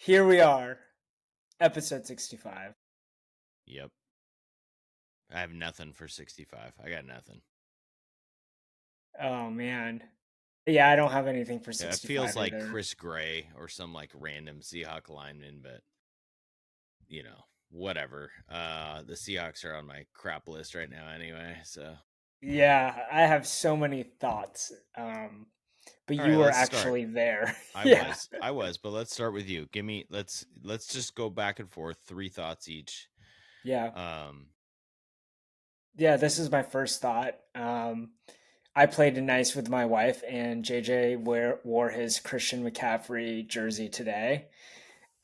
Here we are, episode 65. Yep. I have nothing for 65. I got nothing. Oh man. Yeah, I don't have anything for Yeah, it feels 65 like either. Chris Gray or some like random Seahawk lineman, but whatever. The Seahawks are on my crap list right now anyway. So Yeah, I have so many thoughts. But all you right, were let's start. actually there. I Yeah. was. I was, but let's start with you. Let's just go back and forth, three thoughts each. Yeah. Um Yeah, this is my first thought. I played nice with my wife, and JJ wore his Christian McCaffrey jersey today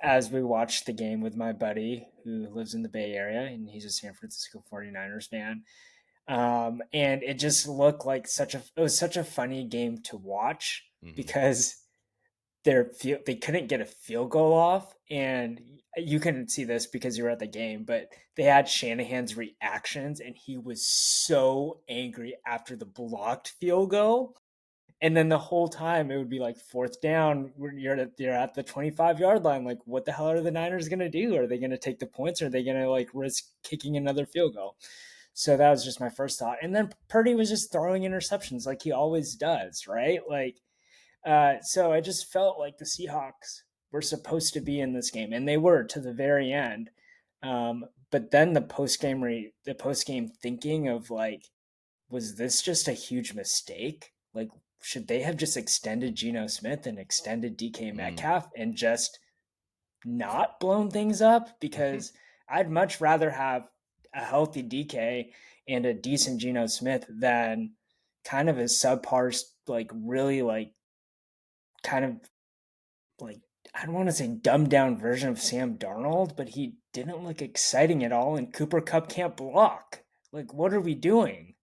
as we watched the game with my buddy who lives in the Bay Area, and he's a San Francisco 49ers fan. And it just looked like it was such a funny game to watch mhm. because they couldn't get a field goal off, and you couldn't see this because you were at the game, but they had Shanahan's reactions, and he was so angry after the blocked field goal. And then the whole time it would be like fourth down, you're at the 25-yard line. Like, what the hell are the Niners gonna do? Are they gonna take the points? Or are they gonna like risk kicking another field goal? So that was just my first thought. And then Purdy was just throwing interceptions like he always does, right? So I just felt like the Seahawks were supposed to be in this game, and they were to the very end. But then the post game thinking of like, was this just a huge mistake? Like, should they have just extended Geno Smith and extended DK Mm. Metcalf and just not blown things up? Because I'd much rather have a healthy DK and a decent Geno Smith than kind of a subpar, like really like kind of like I don't want to say dumbed down version of Sam Darnold, but he didn't look exciting at all. And Cooper Cup can't block. Like, what are we doing?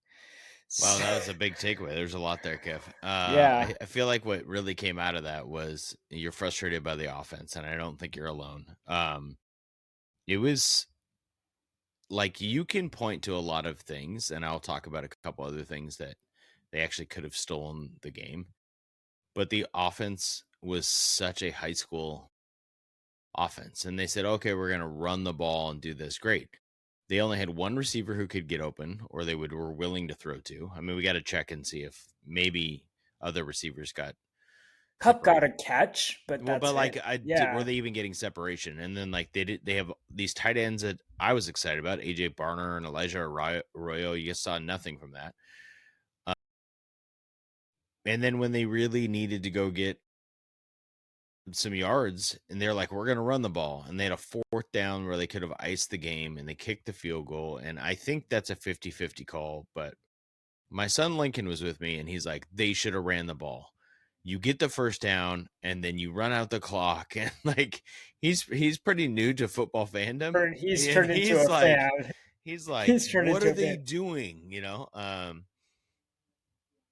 Wow, that was a big takeaway. There's a lot there, Kev. Yeah, I feel like what really came out of that was you're frustrated by the offense, and I don't think you're alone. It was like you can point to a lot of things, and I'll talk about a couple other things that they actually could have stolen the game. But the offense was such a high school offense, and they said, okay, we're going to run the ball and do this. Great. They only had one receiver who could get open, or were willing to throw to. I mean, we got to check and see if maybe other receivers got Cup got a separated. catch, but Well, that's but it. like, were Yeah, they even getting separation? And then like they have these tight ends that I was excited about, AJ Barner and Elijah Arroyo. You just saw nothing from that. Uh, and then when they really needed to go get some yards, and they're like, we're going to run the ball, and they had a fourth down where they could have iced the game, and they kicked the field goal. And I think that's a 50-50 call, but my son Lincoln was with me, and he's like, they should have ran the ball. You get the first down, and then you run out the clock. And like, he's pretty new to football fandom, he's and turned into a fan. he's like, He's turned what into are a they fan. doing?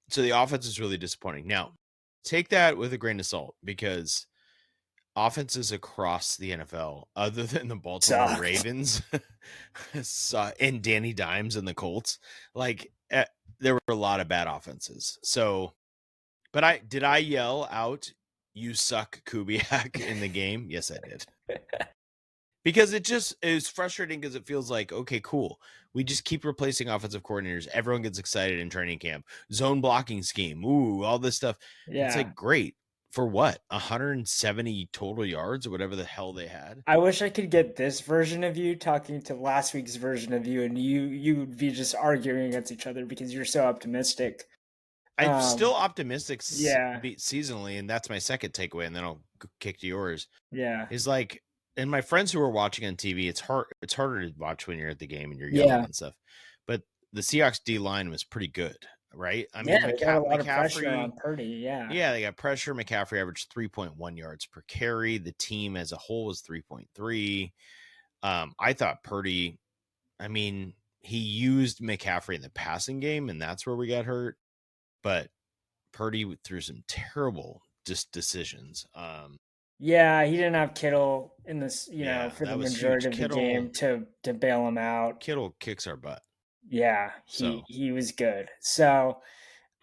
So the offense is really disappointing. Now, take that with a grain of salt, because offenses across the NFL, other than the Baltimore Sucked. Ravens, and Danny Dimes and the Colts, like there were a lot of bad offenses. So, but I yell out, "You suck, Kubiak" in the game? Yes, I did. Because it is frustrating, because it feels like, okay, cool. We just keep replacing offensive coordinators. Everyone gets excited in training camp. Zone blocking scheme. Ooh, all this stuff. It's Yeah. like, great. For what? 170 total yards or whatever the hell they had? I wish I could get this version of you talking to last week's version of you, and you would be just arguing against each other because you're so optimistic. I'm still Um, optimistic yeah, seasonally, and that's my second takeaway, and then I'll kick to yours. yeah, Is like, and my friends who are watching on TV, it's harder to watch when you're at the game and you're yelling yeah, and stuff. But the Seahawks D line was pretty good, right? I yeah. mean, They got a lot of pressure on McCaffrey, Purdy. Yeah, yeah, they got pressure. McCaffrey averaged 3.1 yards per carry. The team as a whole was 3.3. I thought Purdy, I mean, he used McCaffrey in the passing game, and that's where we got hurt. But Purdy threw some terrible decisions. yeah. He didn't have Kittle in this, Yeah, for the that was majority huge. of the game to bail him out. Kittle kicks our butt. Yeah, So he was good. So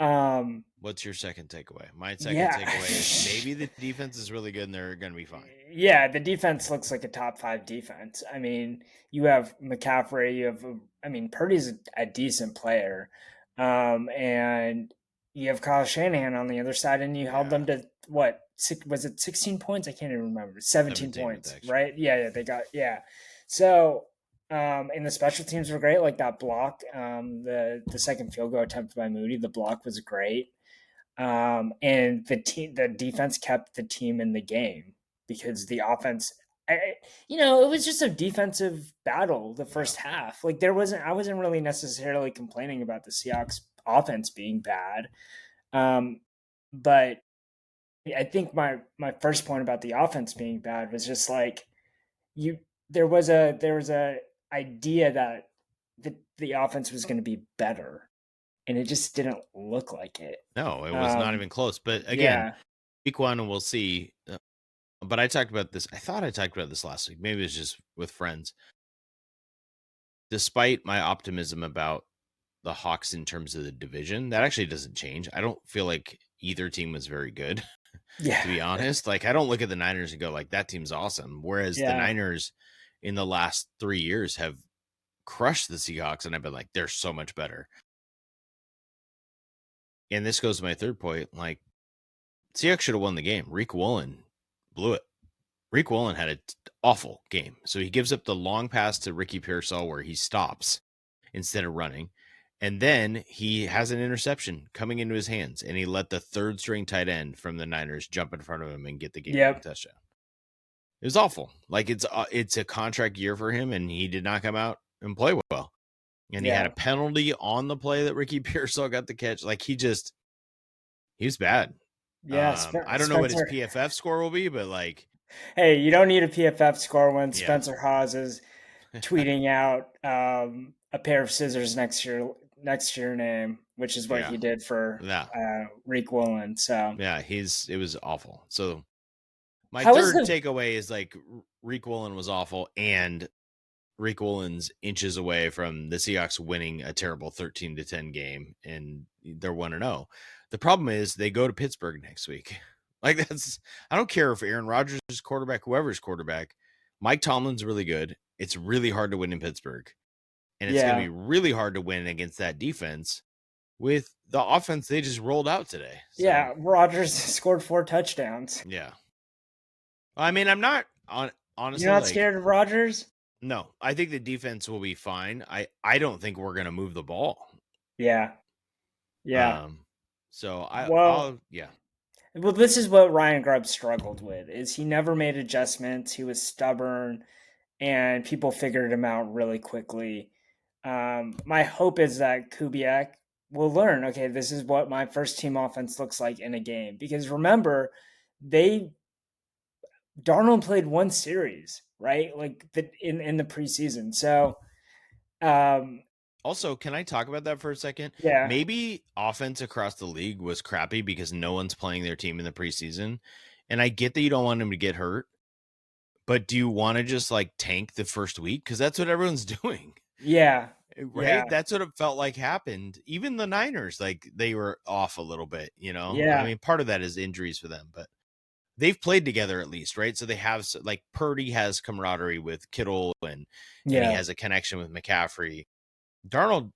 Um, What's your second takeaway? My second yeah. takeaway is maybe the defense is really good and they're going to be fine. Yeah, the defense looks like a top five defense. I mean, you have McCaffrey, you have, I mean, Purdy's a decent player. And you have Kyle Shanahan on the other side, and you held Yeah. them to what? Was it 16 points? I can't even remember. 17 17 with points, extra. right? Yeah, yeah, they got, yeah. So, and the special teams were great, like that block, the second field goal attempt by Moody, the block was great. And the defense kept the team in the game because the offense, it was just a defensive battle the Yeah. first half. Like I wasn't really necessarily complaining about the Seahawks offense being bad, um, but I think my first point about the offense being bad was just like you there was a idea that the offense was going to be better, and it just didn't look like it. No, it was not Um, even close. But again, yeah. week one, and we'll see. But I talked about this. I thought I talked about this last week. Maybe it was just with friends. Despite my optimism about the Hawks in terms of the division, that actually doesn't change. I don't feel like either team was very good, Yeah. to be honest. Like, I don't look at the Niners and go, like, that team's awesome. Whereas the Yeah. Niners in the last 3 years have crushed the Seahawks, and I've been like, they're so much better. And this goes to my third point. Like, Seahawks should have won the game. Reek Woolen blew it. Reek Woolen had an awful game. So he gives up the long pass to Ricky Pearsall where he stops instead of running. And then he has an interception coming into his hands, and he let the third string tight end from the Niners jump in front of him and get the game winning Yep. touchdown. It was awful. Like, it's a contract year for him, and he did not come out and play well. And he had a Yeah. penalty on the play that Ricky Pearsall got the catch. Like, he was bad. Yeah. I don't know what his Spencer. PFF score will be, but like, Hey, you don't need a PFF score when yeah, Spencer Hawes is tweeting out a pair of scissors next to your name, which is what yeah, he did for yeah, Reek Woolen. So yeah. It was awful. So my how is third the takeaway is like Reek Woolen was awful, and Reek Woolen's inches away from the Seahawks winning a terrible 13-10 game, and they're 1-0. The problem is they go to Pittsburgh next week. Like, I don't care if Aaron Rodgers is quarterback, whoever's quarterback. Mike Tomlin's really good. It's really hard to win in Pittsburgh, and it's going to yeah. be really hard to win against that defense with the offense they just rolled out today. So Yeah, Rodgers scored 4 touchdowns. yeah, I mean, I'm not on You're honestly not like, scared of Rodgers? no. I think the defense will be fine. I don't think we're going to move the ball. Yeah. Yeah. Um, so Well, I'll yeah. well, this is what Ryan Grubb struggled with is he never made adjustments. He was stubborn, and people figured him out really quickly. My hope is that Kubiak will learn. Okay, this is what my first team offense looks like in a game. Because remember, they Darnold played one series, right? Like in the preseason. So um, Also, can I talk about that for a second? yeah, Maybe offense across the league was crappy because no one's playing their team in the preseason. And I get that you don't want them to get hurt, but do you want to just like tank the first week? Because that's what everyone's doing. yeah, yeah, Right? That's what it felt like happened. Even the Niners, like they were off a little bit, you know? I yeah, mean, part of that is injuries for them, but they've played together at least, right? So they have, like, Purdy has camaraderie with Kittle, and he yeah, has a connection with McCaffrey. Darnold,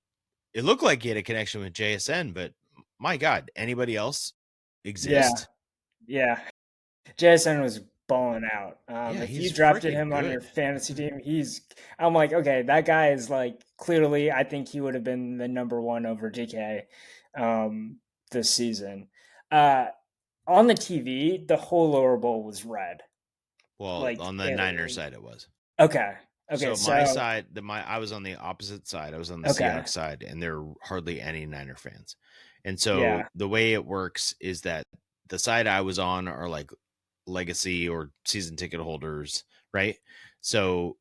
it looked like he had a connection with JSN, but my God, anybody else yeah, exist? yeah. Jason was balling out. Yeah, If you he's drafted freaking him on your good. fantasy team, I'm like, okay, that guy is like clearly. I think he would have been the number one over DK this season. Uh, on the TV, the whole lower bowl was red. Well, Like, on the Niner side, it was. okay, okay, So my so side, I was on the opposite side. I was on the okay, Seahawks side, and there are hardly any Niner fans. And yeah, so the way it works is that the side I was on are like legacy or season ticket holders, right? So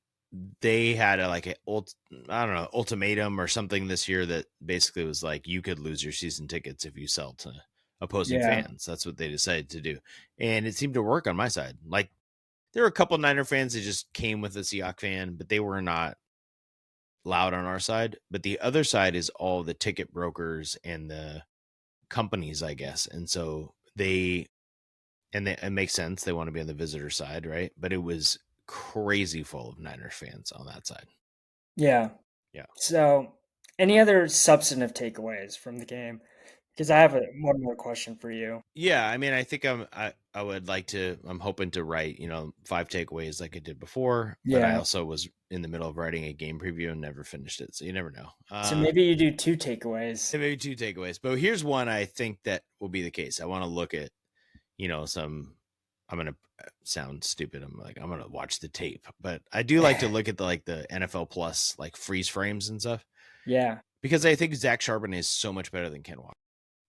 they had I don't know, ultimatum or something this year that basically was like you could lose your season tickets if you sell to opposing yeah, fans. That's what they decided to do, and it seemed to work on my side. Like, there were a couple Niner fans that just came with a Seahawks fan, but they were not loud on our side. But the other side is all the ticket brokers and the companies, I guess. And so it makes sense. They want to be on the visitor side, right? But it was crazy full of Niners fans on that side. Yeah. Yeah. So, any other substantive takeaways from the game? Because I have one more question for you. Yeah, I mean, I think I would like to. I'm hoping to write, 5 takeaways like I did before, but I Yeah. also was in the middle of writing a game preview and never finished it, so you never know. So maybe you do two takeaways. Maybe 2 takeaways, but here's one I think that will be the case. I want to look at, some. I'm gonna sound stupid. I'm gonna watch the tape, but I do like to look at the NFL Plus like freeze frames and stuff Yeah. because I think Zach Charbonnet is so much better than Ken Walker.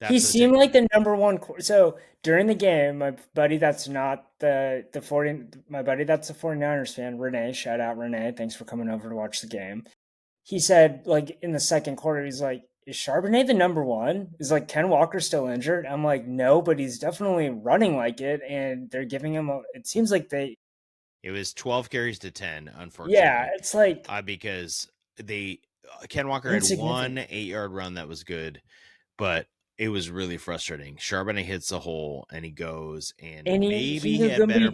He That's the seemed like takeaway. the number one. So during the game, my buddy that's not the 40, my buddy that's a 49ers fan, Renee, shout out Renee. Thanks for coming over to watch the game. He said, like, in the second quarter, he's like, is Charbonnet the number one? Is like Ken Walker still injured? I'm like, no, but he's definitely running like it. And they're giving him it seems like It was 12 carries to 10, yeah, unfortunately, it's like because they Ken Walker had one insignificant. 8-yard run that was good, but it was really frustrating. Charbonnet hits the hole and he goes, and And maybe he's he a had good, better.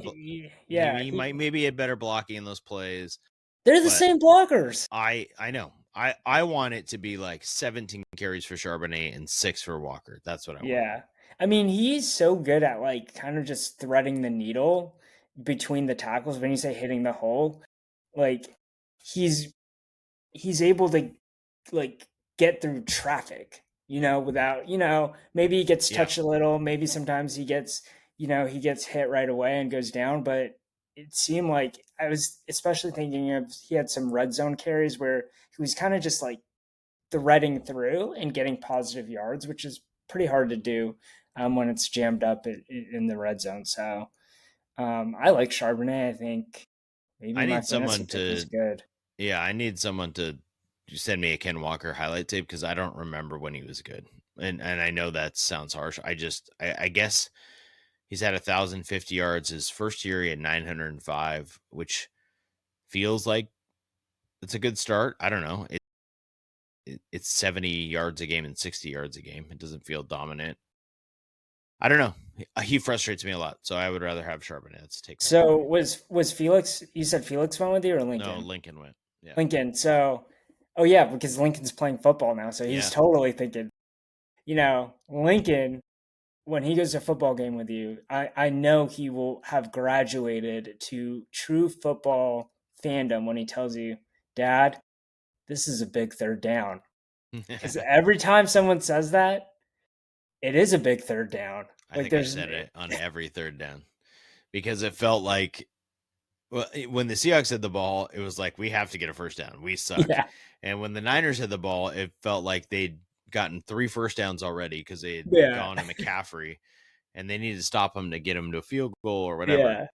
yeah, He might maybe had better blocking in those plays, they're the but same blockers. I know I want it to be like 17 carries for Charbonnet and 6 for Walker. That's what I want. Yeah. I mean, he's so good at like kind of just threading the needle between the tackles when you say hitting the hole. Like he's he's able to like get through traffic, without, maybe he gets Yeah, touched a little, maybe sometimes he gets hit right away and goes down, but it seemed like I was especially thinking of he had some red zone carries where he was kind of just like threading through and getting positive yards, which is pretty hard to do when it's jammed up in the red zone. So I like Charbonnet. I think maybe I my need fantasy someone pick is to good. Yeah, I need someone to send me a Ken Walker highlight tape because I don't remember when he was good. And I know that sounds harsh. I guess he's had 1,050 yards. His first year he had 905, which feels like it's a good start. I don't know. It's 70 yards a game and 60 yards a game. It doesn't feel dominant. I don't know. He frustrates me a lot, so I would rather have Charbonnet. That's a takeaway. So was Felix? You said Felix went with you or No, Lincoln? Lincoln went. Yeah. Lincoln. So, oh yeah, because Lincoln's playing football now, so he's Yeah. totally thinking. Lincoln, when he goes to a football game with you, I know he will have graduated to true football fandom when he tells you, "Dad, this is a big third down." Because every time someone says that, it is a big third down. I Like think I there's, said it on every third down because it felt like when the Seahawks had the ball, it was like we have to get a first down. We suck. yeah, And when the Niners had the ball, it felt like they'd gotten 3 first downs already because they had yeah, gone to McCaffrey and they needed to stop him to get him to a field goal or whatever.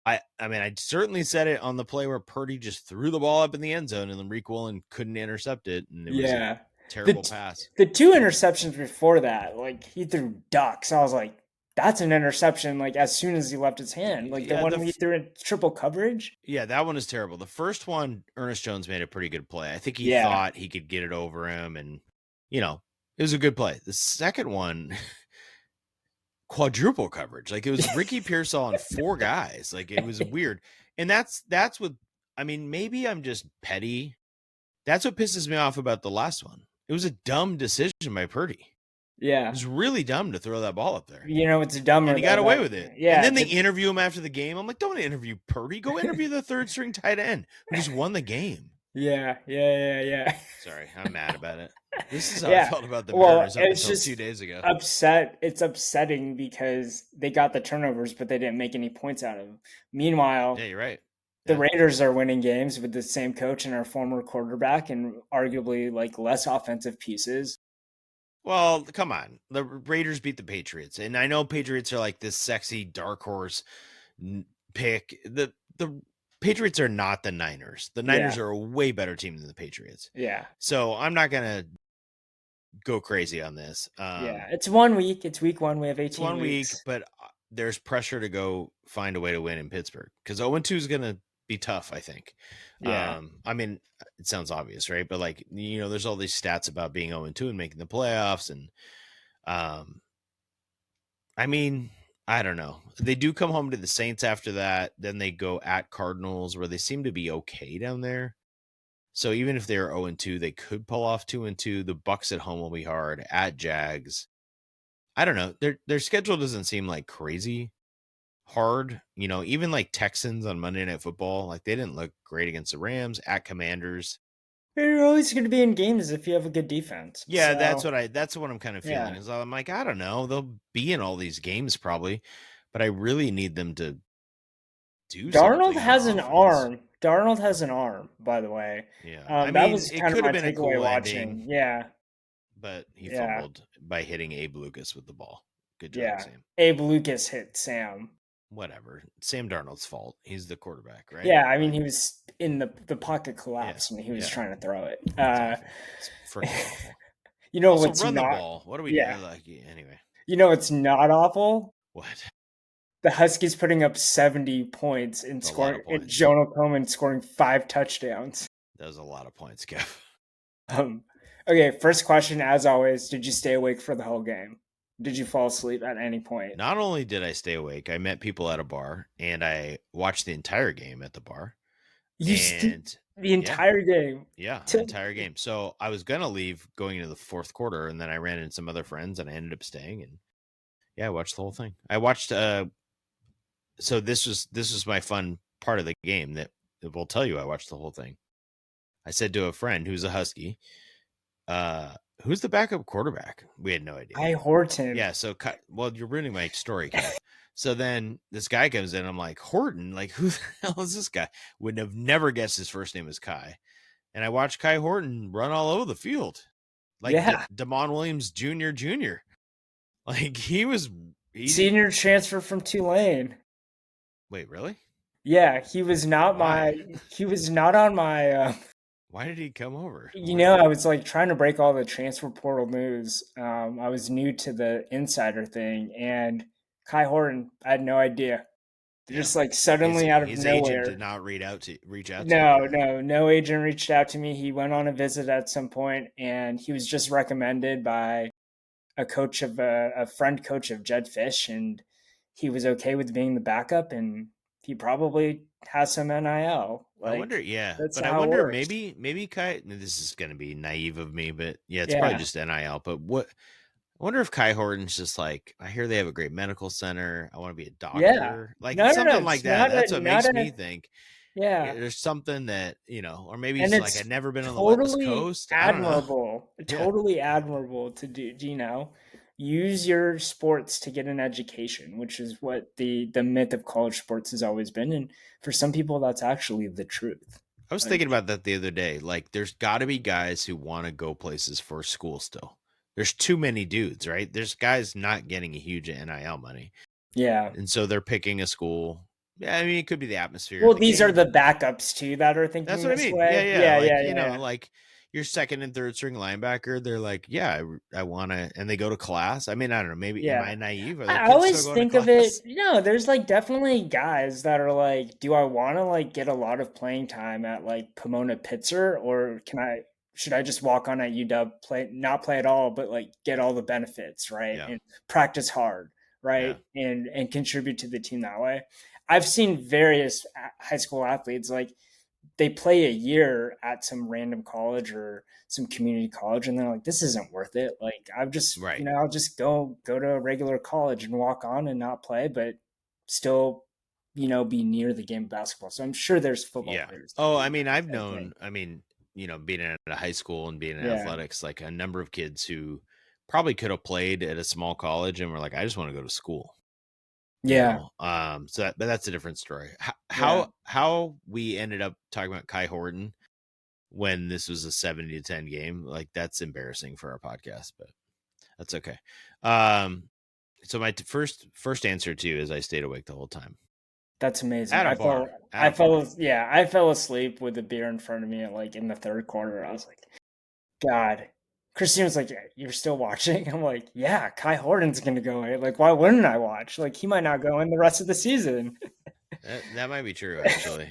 yeah. I mean, I certainly said it on the play where Purdy just threw the ball up in the end zone and then Reek Woolen couldn't intercept it, and it was a Yeah. The terrible t- pass. the two interceptions before that, like he threw ducks. I was like, that's an interception. Like as soon as he left his hand, like the Yeah, one we threw in triple coverage. that one is terrible. The first one, Ernest Jones made a pretty good play. I think he Yeah, thought he could get it over him, and you know, it was a good play. The second one, quadruple coverage. Like it was Ricky Pearsall on 4 guys. Like it was weird. And that's what I mean, maybe I'm just petty. That's what pisses me off about the last one. It was a dumb decision by Purdy. It yeah. was really dumb to throw that ball up there. It's dumber And he got though. away with it. And Yeah, then they interview him after the game. I'm like, don't interview Purdy. Go interview the third string tight end who just won the game. yeah. Sorry, I'm mad about it. This is how I Yeah. felt about the Well, Mariners up it's until two just days ago. it's upsetting because they got the turnovers, but they didn't make any points out of them. Yeah, Meanwhile, you're right. the Yeah. Raiders are winning games with the same coach and our former quarterback and arguably like less offensive pieces. Well, come on. The Raiders beat the Patriots, and I know Patriots are like this sexy dark horse pick. The Patriots are not the Niners. The Niners Yeah. are a way better team than the Patriots. Yeah. So I'm not gonna go crazy on this. Yeah. It's 1 week. It's week 1. We have It's 18 1 week, weeks. but there's pressure to go find a way to win in Pittsburgh because 0-2 is gonna be tough. I think. Yeah. I mean, it sounds obvious, right? But like there's all these stats about being 0-2 and making the playoffs, and Um, I mean, I don't know. They do come home to the Saints after that. Then they go at Cardinals, where they seem to be okay down there. So even if they're 0-2, they could pull off 2-2. The Bucks at home will be hard. At Jags, I don't know. Their schedule doesn't seem like crazy hard. Even like Texans on Monday Night Football, like they didn't look great against the Rams. At Commanders, You're always going to be in games if you have a good defense. yeah, So that's what I'm kind of feeling. yeah, Is I'm like, I don't know, they'll be in all these games probably, but I really need them to do Darnold something on has an offense. arm. Darnold has an arm, by the way. Yeah, I That mean, was it kind of could have my been a takeaway cool ending, watching. Yeah, but he yeah, fumbled by hitting Abe Lucas with the ball. Good job, yeah. Sam. Abe Lucas hit Sam. Whatever. Sam Darnold's fault. He's the quarterback, right? Yeah, I mean Like, he was in the pocket yeah, collapsed and he was yeah. trying to throw it. It's awful. It's freaking awful. You know Also, what's run the not? ball. What are we Yeah, doing? Like, anyway, you know what's not awful? what? The Huskies putting up 70 points and It's a lot scoring, of and points. Jonah Coleman scoring 5 touchdowns. That was a lot of points, Kev. Um, okay, first question, as always, did you stay awake for the whole game? Did you fall asleep at any point? Not only did I stay awake, I met people at a bar and I watched the entire game at the bar. You And the yeah, entire game. yeah, the Till, entire game. So I was gonna leave going into the fourth quarter, and then I ran into some other friends, and I ended up staying. And yeah, I watched the whole thing. I watched. So this was my fun part of the game that will tell you I watched the whole thing. I said to a friend who's a Husky, uh, "Who's the backup quarterback?" We had no idea. I Horton. Yeah, so well, you're ruining my story, Kev. So then this guy comes in. I'm like, Horton, like who the hell is this guy? Would have never guessed his first name was Kai. And I watched Kai Horton run all over the field, like Yeah. Damon Williams Jr. Like he. Senior transfer from Tulane. Wait, really? Yeah, Why? he was not on my Why did he come over? I was like trying to break all the transfer portal news. I was new to the insider thing, and Kai Horton, I had no idea. Yeah, Just like his suddenly out of his agent did nowhere. not reach out to you, No, apparently. no, no agent reached out to me. He went on a visit at some point, and he was just recommended by a friend coach of Jed Fish, and he was okay with being the backup, and he probably has some NIL. I wonder, Like yeah, that's but I how it wonder works. maybe Kai. This is going to be naive of me, but yeah, it's probably Yeah, just NIL. But what I wonder if Kai Horton's just like, I hear they have a great medical center. I want to be a yeah. doctor, like No, no, no. something like It's that. not That's a, what not makes a. me think Yeah, there's something that or maybe and he's like, I'd it's never been on the West totally Coast. I don't know. admirable, Yeah, totally admirable to do. Use your sports to get an education, which is what the myth of college sports has always been, and for some people, that's actually the truth. I was thinking Like, about that the other day. Like, there's got to be guys who want to go places for school still. There's too many dudes, right? There's guys not getting a huge NIL money. yeah. And so they're picking a school. Yeah, I mean, it could be the atmosphere Well, of the these are game. the backups too that are That's thinking what I this mean. Yeah, way. yeah. Yeah, Like, yeah, yeah, yeah. like your second and third string linebacker, they're like, yeah, I want to, and they go to class. I mean, I don't know. Maybe, am Yeah. I naive? Are there I kids still always going to think of it, class? there's like definitely guys that are like, do I want to like get a lot of playing time at like Pomona Pitzer, or should I just walk on at UW, play, not play at all, but like get all the benefits, right? Yeah, And practice hard, yeah, right? And contribute to the team that way. I've seen various high school athletes like they play a year at some random college or some community college and they're like, this isn't worth it. Like I've just, right. I'll just go to a regular college and walk on and not play, but still, be near the game of basketball. So I'm sure there's football Yeah. players that Oh, do I mean, I've the same thing. known, being at a high school and being in Yeah. athletics, like a number of kids who probably could have played at a small college and were like, I just want to go to school. Yeah. But that's a different story. Yeah. How we ended up talking about Kai Horton when this was a 70-10 game, like that's embarrassing for our podcast, but that's okay. Um, so my first answer to you is I stayed awake the whole time That's amazing. at a bar. At a bar. I fell asleep with a beer in front of me at like in the third quarter. I was like, God. Christine was like, yeah, you're still watching? I'm like, yeah, Kai Horton's gonna go in. Like, why wouldn't I watch? Like, he might not go in the rest of the season. That might be true, actually.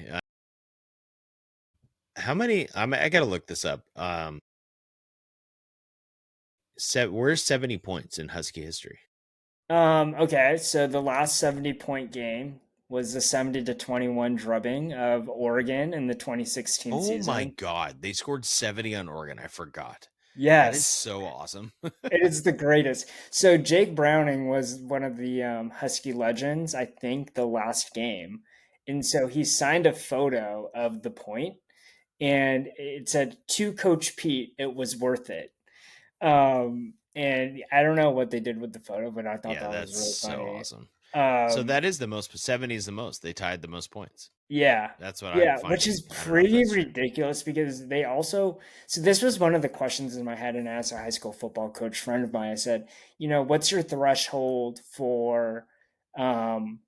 How many? I got to look this up. Where's 70 points in Husky history? Okay, so the last 70-point game was the 70-21 drubbing of Oregon in the 2016 Oh my season. God. They scored 70 on Oregon. I forgot. That is Yes, so awesome. it is the greatest. So Jake Browning was one of the Husky legends, I think, the last game. And so he signed a photo of the point, and it said, "To Coach Pete, it was worth it." And I don't know what they did with the photo, but I thought Yeah, that was that's really so funny. awesome. So Um, that is the most, 70 is the most. They tied the most points. Yeah. That's what I'm Yeah, which finding. is I don't know if pretty that's true. ridiculous because they also, so this was one of the questions in my head, and as a high school football coach friend of mine, I said, what's your threshold for um,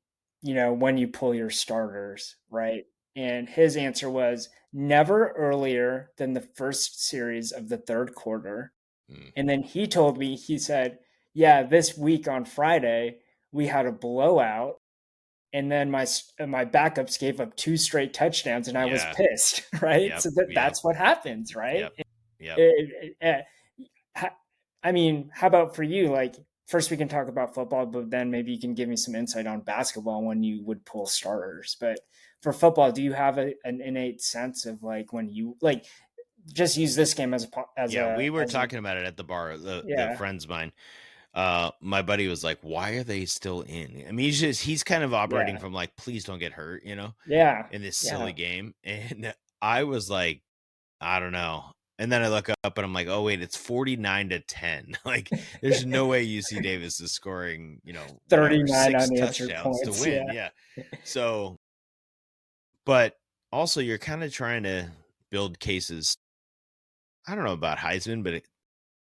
when you pull your starters, right? And his answer was never earlier than the first series of the third quarter. Mm. And then he told me, he said, yeah, this week on Friday, we had a blowout, and then my backups gave up two straight touchdowns, and I was Yeah. pissed, right? Yep. So Yep. that's what happens, right? Yep. Yep. It, it, I mean, how about for you? Like, first we can talk about football, but then maybe you can give me some insight on basketball when you would pull starters. But for football, do you have an innate sense of like when you like just use this game as Yeah. We were as a talking about it at the bar. The yeah, friends of mine, my buddy was like, why are they still in? I mean, he's kind of operating yeah, from like, please don't get hurt, yeah, in this silly yeah. game. And I was like, I don't know. And then I look up and I'm like, oh wait, it's 49-10. Like, there's no way UC Davis is scoring, whatever, 39 six unanswered touchdowns to points. win. Yeah. Yeah. So, but also you're kind of trying to build cases. I don't know about Heisman, but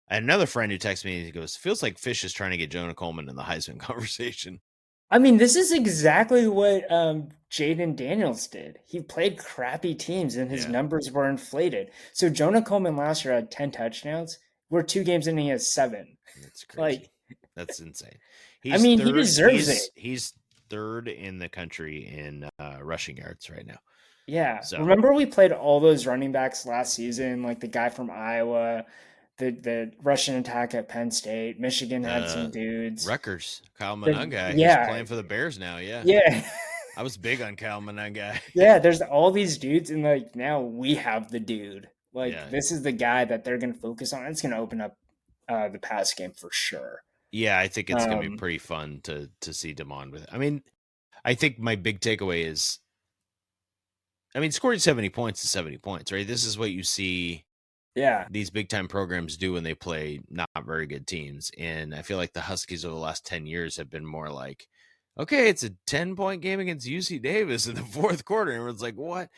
I had another friend who texted me and he goes, feels like Fish is trying to get Jonah Coleman in the Heisman conversation. I mean, this is exactly what Jaden Daniels did. He played crappy teams and his Yeah. numbers were inflated. So Jonah Coleman last year had 10 touchdowns. We're two games in and he has seven. That's Like, crazy. That's insane. I He's mean, he third. deserves it. He's third in the country in rushing yards right now. Yeah. So Remember we played all those running backs last season, like the guy from Iowa, the Russian attack at Penn State. Michigan had some dudes. Rutgers, Kyle The Monangai, who's yeah, playing for the Bears now. Yeah, yeah. I was big on Kyle Monangai. Yeah, there's all these dudes, and like now we have the dude. Like Yeah, this is the guy that they're gonna focus on. It's gonna open up the pass game for sure. yeah. I think it's gonna be Um, pretty fun to see Demond with it. I mean, I think my big takeaway is, I mean, scoring 70 points is 70 points, right? This is what you see yeah, these big time programs do when they play not very good teams. And I feel like the Huskies over the last 10 years have been more like, okay, it's a 10-point game against UC Davis in the fourth quarter. And everyone's like, what?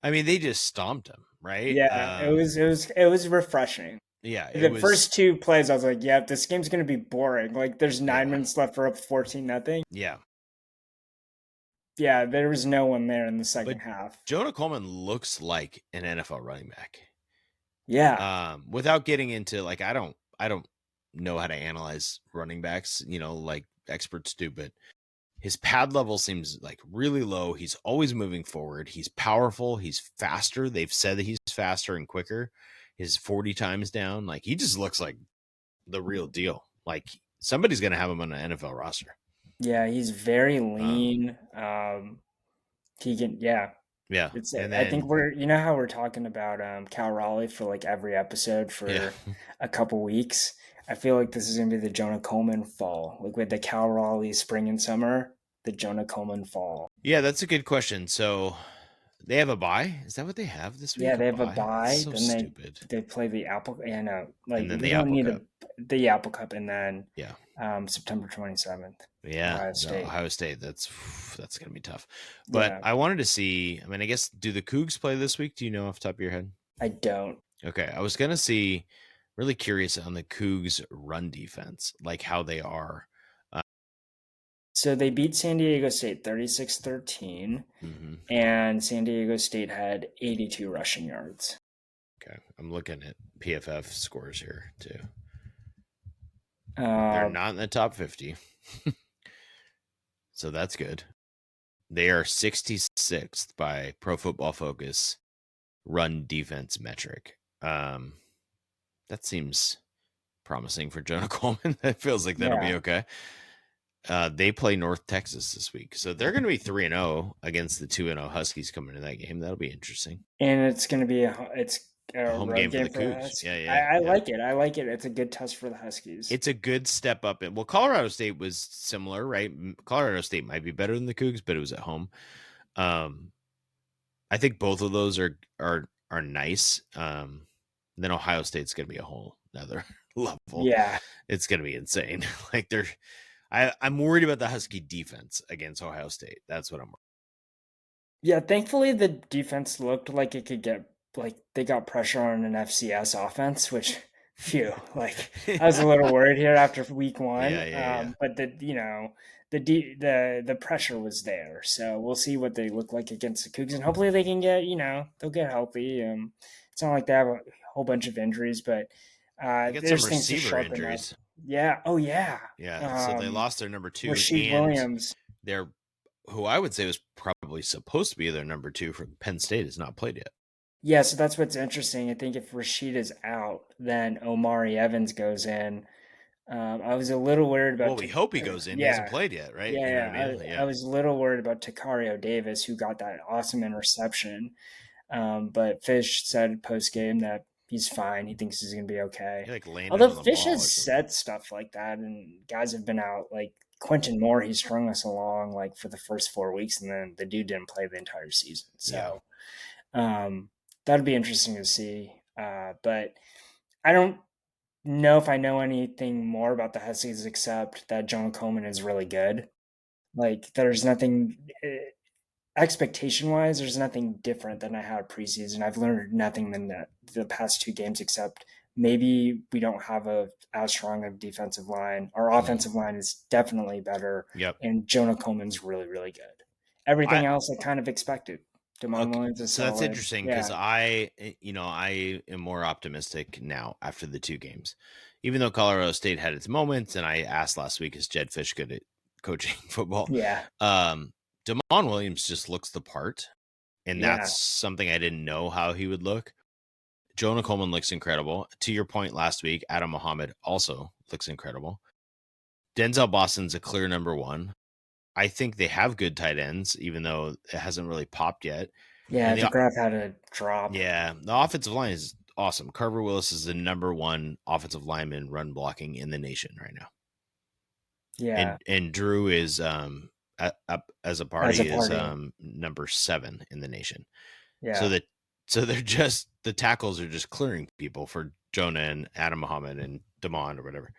I mean, they just stomped them, right? yeah. It was refreshing. Yeah, it The was, first two plays, I was like, yeah, this game's gonna be boring. Like there's nine yeah, minutes left. For up 14-0. yeah. Yeah, there was no one there in the But second half. Jonah Coleman looks like an NFL running back. Yeah, Without getting into like, I don't know how to analyze running backs, like experts do, but his pad level seems like really low. He's always moving forward. He's powerful. He's faster. They've said that he's faster and quicker. His 40 times down. Like, he just looks like the real deal. Like, somebody's going to have him on an NFL roster. yeah, he's very Um, lean. He can, yeah. yeah. It's And I think then, how we're talking about Cal Raleigh for like every episode yeah. for a couple weeks. I feel like this is gonna be the Jonah Coleman fall. Like with the Cal Raleigh spring and summer, the Jonah Coleman fall. Yeah, that's a good question. So they have a bye. Is that what they have this Yeah, week? A they have a bye? That's bye, so then they stupid. they play the Apple and like And then we the don't Apple need Cup. the Apple Cup and then Yeah. September 27th, Yeah, Ohio no, State. Ohio State. That's gonna be tough. But Yeah, I wanted to see. I mean, I guess, do the Cougs play this week? Do you know off the top of your head? I don't. Okay, I was gonna see. Really curious on the Cougs' run defense, like how they are. Uh, So they beat San Diego State 36-13, mhm. and San Diego State had 82 rushing yards. Okay, I'm looking at PFF scores here too. They're Uh, not in the top 50, so that's good. They are 66th by Pro Football Focus run defense metric. That seems promising for Jonah Coleman. It feels like that'll be Yeah. okay. They play North Texas this week, so they're going to be 3-0 against the 2-0 Huskies coming to that game. That'll be interesting. And it's going to be it's A a home road game for game the for the Cougs. Huskies. Yeah, I, yeah, I yeah. like it. I like it. It's a good test for the Huskies. It's a good step up. Well, Colorado State was similar, right? Colorado State might be better than the Cougs, but it was at home. I think both of those are nice. Then Ohio State's going to be a whole another level. Yeah. It's going to be insane. Like I'm worried about the Husky defense against Ohio State. That's what I'm. Yeah, thankfully the defense looked like it could get like they got pressure on an FCS offense, which phew, like I was a little worried here after week one. Yeah. But the pressure was there. So we'll see what they look like against the Cougs and hopefully they can get, they'll get healthy. It's not like they have a whole bunch of injuries, but They got some there's things to receiver sharpen up. injuries. Yeah. Oh yeah. Yeah, so they lost their number 2 Rashid and Williams. their who I would say was probably supposed to be their number 2 from Penn State has not played yet. Yeah, so that's what's interesting. I think if Rashid is out, then Omari Evans goes in. I was a little worried Well, about, we hope he goes in. He hasn't yeah, played yet, right? yeah, You know what I yeah. mean? I Yeah. was a little worried about Takario Davis, who got that awesome interception. But Fish said post game that he's fine. He thinks he's going to be okay. He like landed Although on the Fish ball or has something. said stuff like that, and guys have been out. Like Quentin Moore, he strung us along like for the first 4 weeks, and then the dude didn't play the entire season. Yeah. So that'd be interesting to see. But I don't know if I know anything more about the Huskies except that John Coleman is really good. Like, there's nothing expectation wise. There's nothing different than I had preseason. I've learned nothing than that the past 2 games, except maybe we don't have a as strong of defensive line. Our offensive line is definitely better, Yep. and Jonah Coleman's really, really good. Everything I else I kind of expected. Damon Okay, Williams is so that's solid. interesting because Yeah. I am more optimistic now after the 2 games, even though Colorado State had its moments. And I asked last week, is Jed Fish good at coaching football? Yeah. Damon Williams just looks the part, and Yeah. that's something I didn't know how he would look. Jonah Coleman looks incredible. To your point last week, Adam Muhammad also looks incredible. Denzel Boston's a clear number 1. I think they have good tight ends, even though it hasn't really popped yet. Yeah. And The graph had a drop. the offensive line is awesome. Carver Willis is the number 1 offensive lineman run blocking in the nation right now. Yeah. And Drew is up as a As a party is party. number 7 in the nation. Yeah. So they're just the tackles are just clearing people for Jonah and Adam Muhammad and Damon or whatever.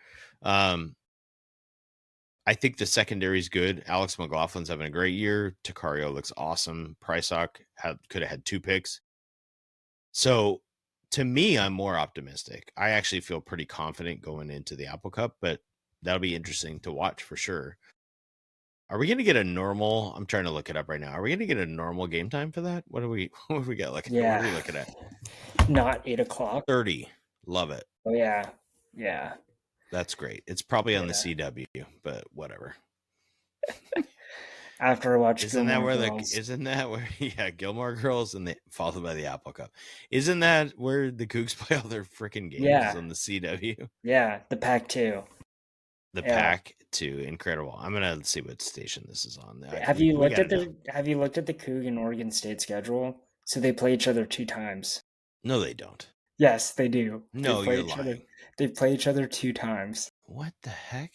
I think the secondary is good. Alex McLaughlin's having a great year. Takario looks awesome. Prysock could have had 2 picks. So to me, I'm more optimistic. I actually feel pretty confident going into the Apple Cup, but that'll be interesting to watch for sure. Are we going to get a normal? I'm trying to look it up right now. Are we going to get a normal game time for that? What do we got? What are we Yeah. looking at? Not 8 o'clock. 30. Love it. Oh yeah. Yeah. That's great. It's probably on the Yeah. CW, but whatever. After I watch Isn't that Gilmore where Girls. Gilmore Girls and followed by the Apple Cup. Isn't that where the Cougs play all their freaking games is Yeah. on the CW? Yeah. The Pac-2. The Yeah. Pack 2, incredible. I'm gonna see what station this is on. Have you We looked gotta at know. the Coug and Oregon State schedule? So they play each other 2 times. No, they don't. Yes, they do. No, you're lying. They play each other 2 times. What the heck?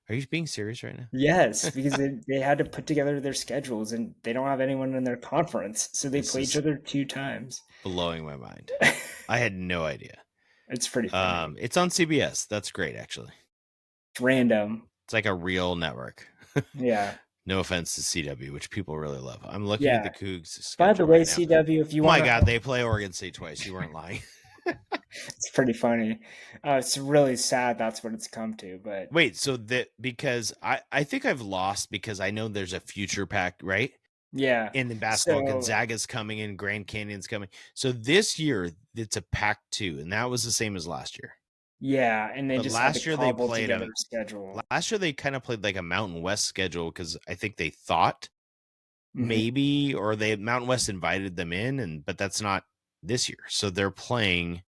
Are you being serious right now? Yes, because they had to put together their schedules and they don't have anyone in their conference. So they This play each is other 2 times. blowing my mind. I had no idea. It's pretty funny. It's on CBS. That's great, actually. It's random. It's like a real network. Yeah. No offense to CW, which people really love. I'm looking at Yeah. the Cougs' By schedule the way, right now. CW, if you Oh my want God, they play Oregon State twice. You weren't lying. it's pretty funny. It's really sad that's what it's come to, but Wait, so because I think I've lost because I know there's a future pack, right? yeah. In the basketball, So Gonzaga's coming in, Grand Canyon's coming. So this year it's a pack 2, and that was the same as last year. yeah, and they But just had to last year they cobble played together a schedule. last year they kind of played like a Mountain West schedule because I think they thought Mhm. maybe or Mountain West invited them in, but that's not this year. So they're playing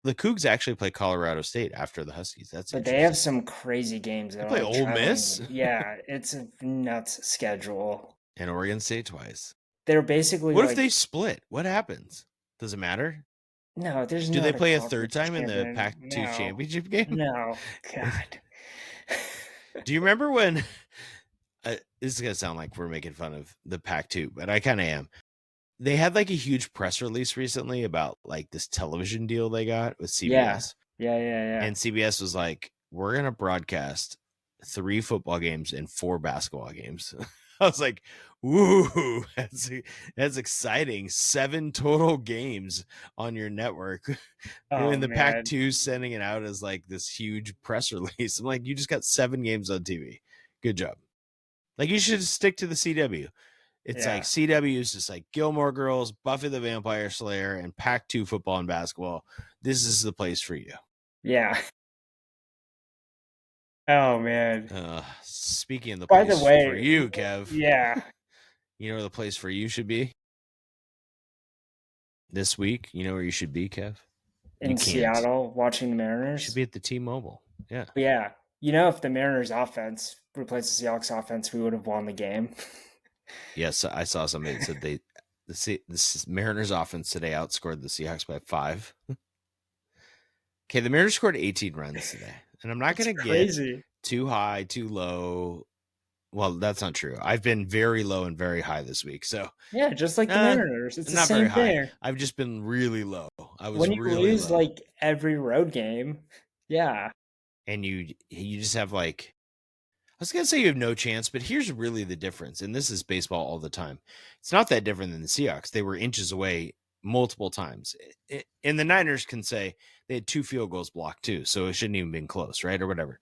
the Cougs actually play Colorado State after the Huskies. That's But they have interesting. some crazy games They though, play like Ole Miss traveling. Yeah, it's a nuts schedule. and Oregon State twice. They're basically What if like, they split? What happens? Does it matter? no, there's Do they not a play a third conference time in the champion. Pac-2 No, championship game? no, God. Do you remember when this is going to sound like we're making fun of the Pac-2, but I kind of am. They had like a huge press release recently about like this television deal they got with Yeah, CBS. yeah. And CBS was like, we're going to broadcast 3 football games and 4 basketball games. I was like, "Woo, that's exciting. 7 total games on your network." Oh And the man, Pac-2 sending it out as like this huge press release. I'm like, you just got 7 games on TV. Good job. Like, you should stick to the CW. It's like yeah, CW is just like Gilmore Girls, Buffy the Vampire Slayer, and Pac-2 football and basketball. This is the place for you. yeah. Oh man. Speaking of the By the place for way, you, Kev, yeah, you know where the place for you should be this week? You know where you should be, Kev? You in can't. Seattle watching the You should Mariners. be at the T-Mobile. Yeah. Yeah, if the Mariners offense replaced the Seahawks offense, we would have won the game. Yes, I saw somebody that said the Mariners offense today outscored the Seahawks by 5. Okay, the Mariners scored 18 runs today, and I'm not That's going to get crazy. too high, too low. Well, that's not true. I've been very low and very high this week, so Yeah, just like the uh, Mariners. It's the not very same high. thing. I've just been really low. I was When you really lose low, like every road game, yeah, and you just have like I was gonna say you have no chance, but here's really the difference, and this is baseball all the time. It's not that different than the Seahawks. They were inches away multiple times, and the Niners can say they had 2 field goals blocked too, so it shouldn't even been close, right, or whatever.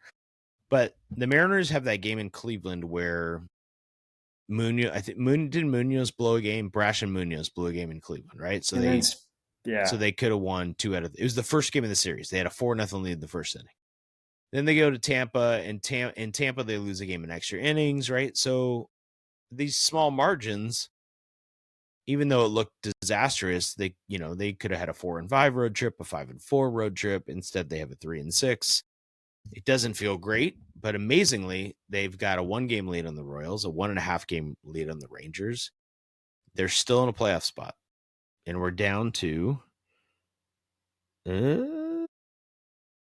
But the Mariners have that game in Cleveland where Munoz blow a game. Brash and Munoz blew a game in Cleveland, right? So and then so yeah, they could have won 2 out of. It was the first game of the series. They had a 4-0 lead in the first inning. Then they go to Tampa, and in Tampa they lose a game in extra innings, right? So these small margins, even though it looked disastrous, they could have had a 4-5 road trip, a 5-4 road trip. Instead, they have a 3-6. It doesn't feel great, but amazingly, they've got a 1-game lead on the Royals, a 1.5-game lead on the Rangers. They're still in a playoff spot, and we're down to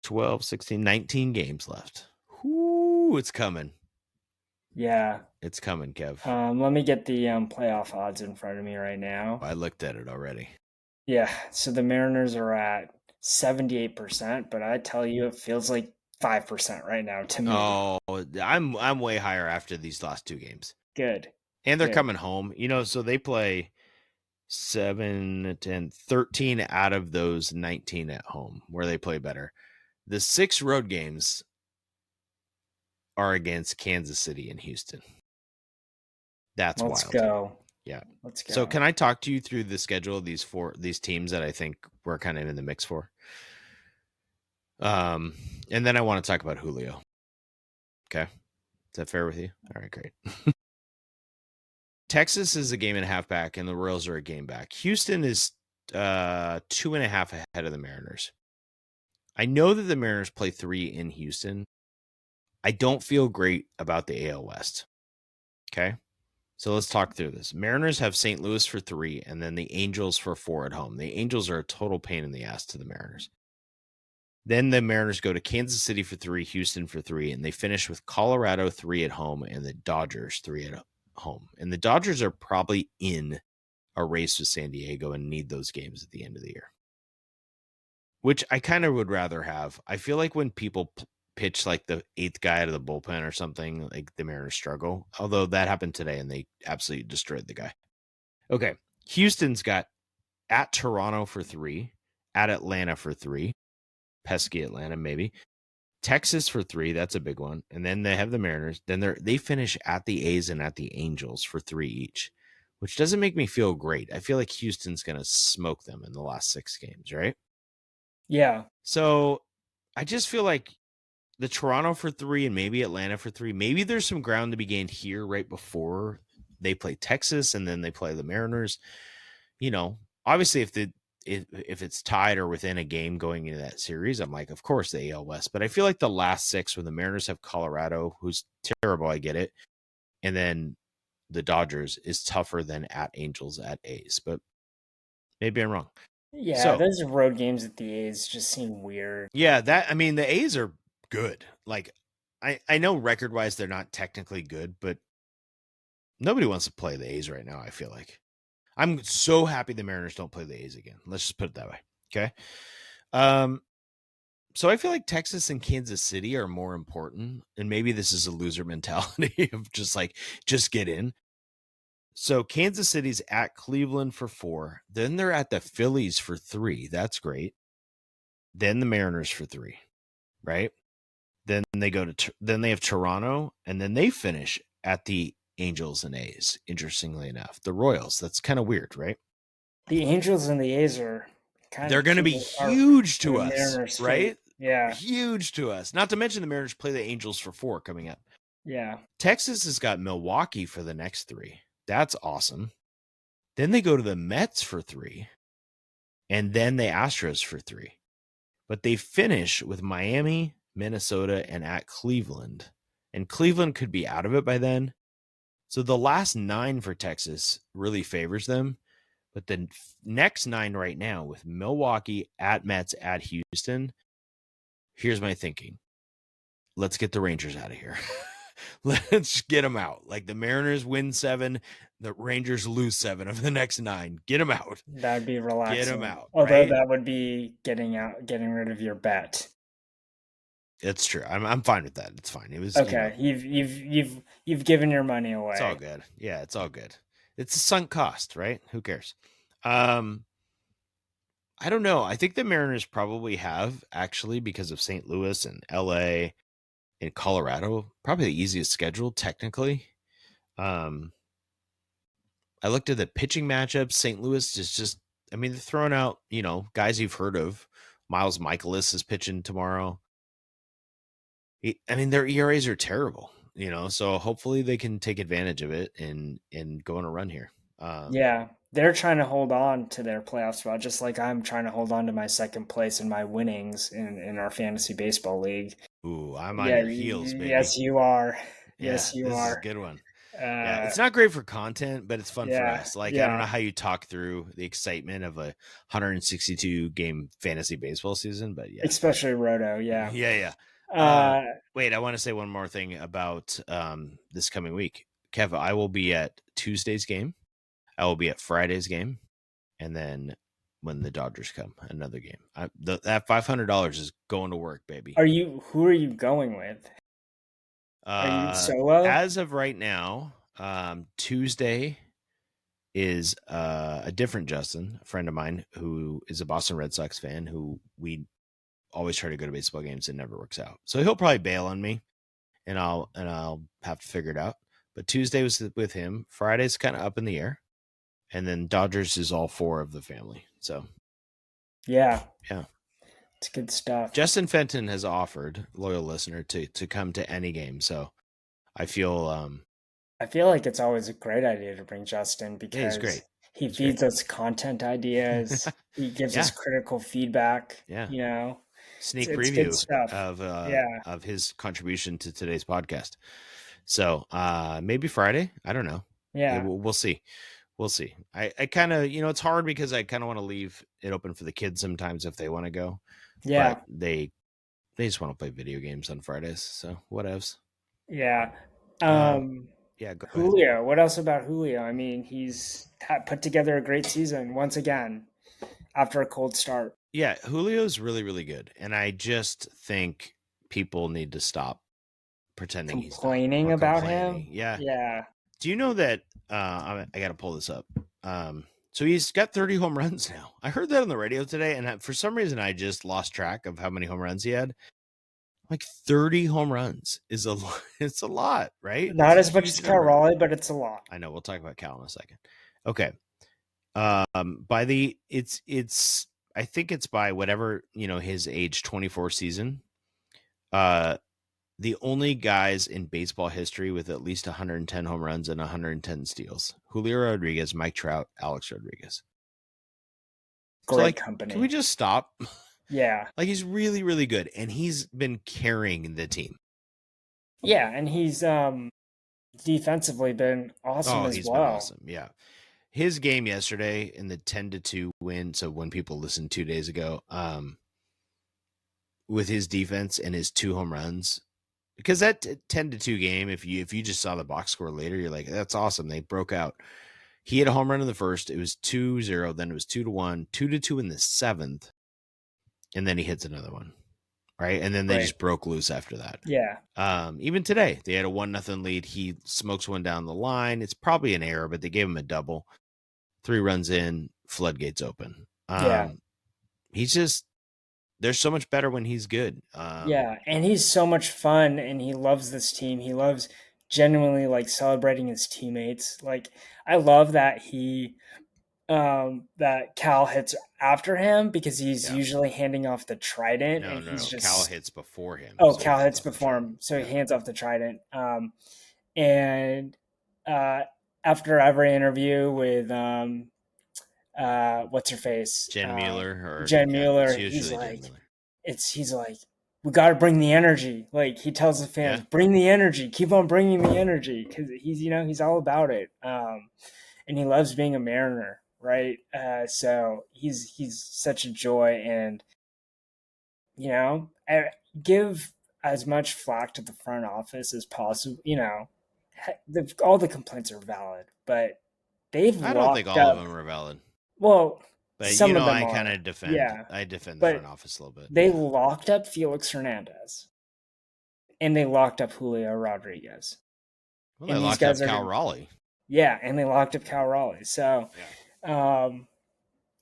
12, 16, 19 games left. Whoo, it's coming. yeah. It's coming, Kev. Let me get the playoff odds in front of me right now. I looked at it already. Yeah, so the Mariners are at 78%, but I tell you, it feels like 5% right now to me. Oh, I'm way higher after these last 2 games. Good, And they're good. coming home. So they play 7, 10, 13 out of those 19 at home where they play better. The 6 road games are against Kansas City and Houston. That's Let's wild. go. Yeah. Let's So go. can I talk to you through the schedule of these teams that I think we're kind of in the mix for? And then I want to talk about Julio. Okay. Is that fair with you? All right, great. Texas is a game and a half back, and the Royals are a game back. Houston is 2.5 ahead of the Mariners. I know that the Mariners play 3 in Houston. I don't feel great about the AL West. Okay. So let's talk through this. Mariners have St. Louis for 3, and then the Angels for 4 at home. The Angels are a total pain in the ass to the Mariners. Then the Mariners go to Kansas City for 3, Houston for 3, and they finish with Colorado 3 at home and the Dodgers 3 at home. And the Dodgers are probably in a race with San Diego and need those games at the end of the year, which I kind of would rather have. I feel like when people pitch like the 8th guy out of the bullpen or something, like the Mariners struggle, although that happened today and they absolutely destroyed the guy. Okay. Houston's got at Toronto for 3, at Atlanta for 3, pesky Atlanta maybe, Texas for 3, that's a big one, and then they have the Mariners. Then they finish at the A's and at the Angels for 3 each, which doesn't make me feel great. I feel like Houston's going to smoke them in the last 6 games, right? Yeah, So I just feel like the Toronto for 3 and maybe Atlanta for 3, maybe there's some ground to be gained here right before they play Texas and then they play the Mariners. Obviously if if it's tied or within a game going into that series, I'm like, of course the AL West. But I feel like the last 6, when the Mariners have Colorado, who's terrible, I get it, and then the Dodgers, is tougher than at Angels, at A's. But maybe I'm wrong. Yeah, So those road games at the A's just seem weird. yeah, that I mean the A's are good. Like I know record wise they're not technically good, but nobody wants to play the A's right now. I feel like I'm so happy the Mariners don't play the A's again. Let's just put it that way. Okay. Um, so I feel like Texas and Kansas City are more important, and maybe this is a loser mentality of just like just get in. So Kansas City's at Cleveland for 4, then they're at the Phillies for 3. That's great. Then the Mariners for 3, right? Then they go to then they have Toronto, and then they finish at the Angels and A's. Interestingly enough, the Royals. That's kind of weird, right? The Angels and the A's are kind They're of going to two be are huge the to us, Mariners' fate. right? Yeah, Huge to us. Not to mention the Mariners play the Angels for 4 coming up. yeah. Texas has got Milwaukee for the next 3. That's awesome. Then they go to the Mets for 3, and then the Astros for 3. But they finish with Miami, Minnesota, and at Cleveland. And Cleveland could be out of it by then. So the last 9 for Texas really favors them. But the next 9 right now, with Milwaukee, at Mets, at Houston, here's my thinking. Let's get the Rangers out of here. Let's get them out. Like the Mariners win 7, the Rangers lose 7 of the next 9. Get them out. That'd be Get them relaxing. out, Although right? that would be getting rid of your bet. It's true. I'm fine with that. It's fine. It was, Okay, you've given your money it's all away. good. Yeah, it's all good. It's a sunk cost, right? Who cares? Um, I don't know. I think the Mariners probably have, actually, because of St. Louis and LA and Colorado, probably the easiest schedule technically. Um, I looked at the pitching matchups. St. Louis is just, I mean, they're throwing out, guys you've heard of. Miles Michaelis is pitching tomorrow. I mean, their ERAs are terrible, so hopefully they can take advantage of it and go on a run here. Yeah, they're trying to hold on to their playoff spot, just like I'm trying to hold on to my second place and my winnings in our fantasy baseball league. Ooh, I'm on Yeah, your heels, baby. yes, you are. Yeah, Yes, you this is a are. good one. Yeah, Uh, it's not great for content, but it's fun for yeah, us. Like, I don't yeah. know how you talk through the excitement of a 162 game fantasy baseball season, but yeah. Especially Roto. Yeah. Yeah, yeah. Uh, Wait, I want to say one more thing about this coming week. Kev, I will be at Tuesday's game. I will be at Friday's game, and then when the Dodgers come, another game. That $500 is going to work, baby. who are you going with? Are you solo? As of right now, Tuesday is a different Justin, a friend of mine who is a Boston Red Sox fan, who we always try to go to baseball games and never works out. So he'll probably bail on me, and I'll have to figure it out. But Tuesday was with him. Friday's kind of up in the air, and then Dodgers is all 4 of the family. So Yeah, yeah, it's good stuff. Justin Fenton has offered, loyal listener, to come to any game. So I feel I feel like it's always a great idea to bring Justin yeah, he's because great. he He's great. feeds us content ideas. He gives us Yeah, critical feedback. yeah. Sneak It's good preview stuff. of Yeah, his contribution to today's podcast. So maybe Friday. I don't know. yeah, We'll see. We'll see. I kind of, it's hard because I kind of want to leave it open for the kids sometimes if they want to go, but yeah, they just want to play video games on Fridays. So whatevs. yeah. Um, Um, yeah, go ahead. Julio. What else about Julio? I mean, put together a great season once again after a cold start. Yeah, Julio's really, really good. And I just think people need to stop pretending he's not Complaining or about complaining. him? Yeah. Yeah. Do you know that I got to pull this up. So he's got 30 home runs now. I heard that on the radio today, and for some reason I just lost track of how many home runs he had. Like 30 home runs is a it's a lot, right? It's Not a as much huge as Cal number. Raleigh, but it's a lot. I know. We'll talk about Cal in a second. Okay. By it's I think it's by whatever, his age 24 season. Uh the only guys in baseball history with at least 110 home runs and 110 steals: Julio Rodriguez, Mike Trout, Alex Rodriguez. So great like, can we company. just stop? Yeah. Like he's really, really good, and he's been carrying the team. Yeah, and he's defensively been awesome Oh, as he's been well. awesome. Yeah. His game yesterday in the 10-2 win. So when people listened 2 days ago, with his defense and his 2 home runs, because that 10-2 game, if you just saw the box score later, you're like, that's awesome. They broke out. He had a home run in the first. It was 2-0. Then it was 2-1, 2-2 in the seventh. And then he hits another one. Right. And then they Right. just broke loose after that. Yeah. Even today, they had a 1-0 lead. He smokes one down the line. It's probably an error, but they gave him a double. 3 runs in, floodgates open. Yeah. He's just, they're so much better when he's good. Yeah, and he's so much fun and he loves this team. He loves genuinely like celebrating his teammates. Like I love that he that Cal hits after him because he's Yeah. usually handing off the trident No, and no, he's no. Cal just hits before him, oh, so he Cal hands hits off the before trident. him, so Yeah. he hands off the trident. And uh after every interview with what's her face? Jen Mueller, or Jen yeah, Mueller, it's he's usually Jen like Mueller. he's like, we got to bring the energy. Like he tells the fans, Yeah. bring the energy, keep on bringing the energy because he's he's all about it. And he loves being a Mariner, right? So he's such a joy, and I give as much flack to the front office as possible. All the complaints are valid, but they've I don't think locked all of up. them are valid, Well, but some of them I kind are, of defend. yeah, I defend the front but office a little bit. they locked up Felix Hernandez and they locked up Julio Rodriguez. Well, they And these locked up guys are Cal going Raleigh. yeah, and they locked up Cal Raleigh. So, Yeah. um,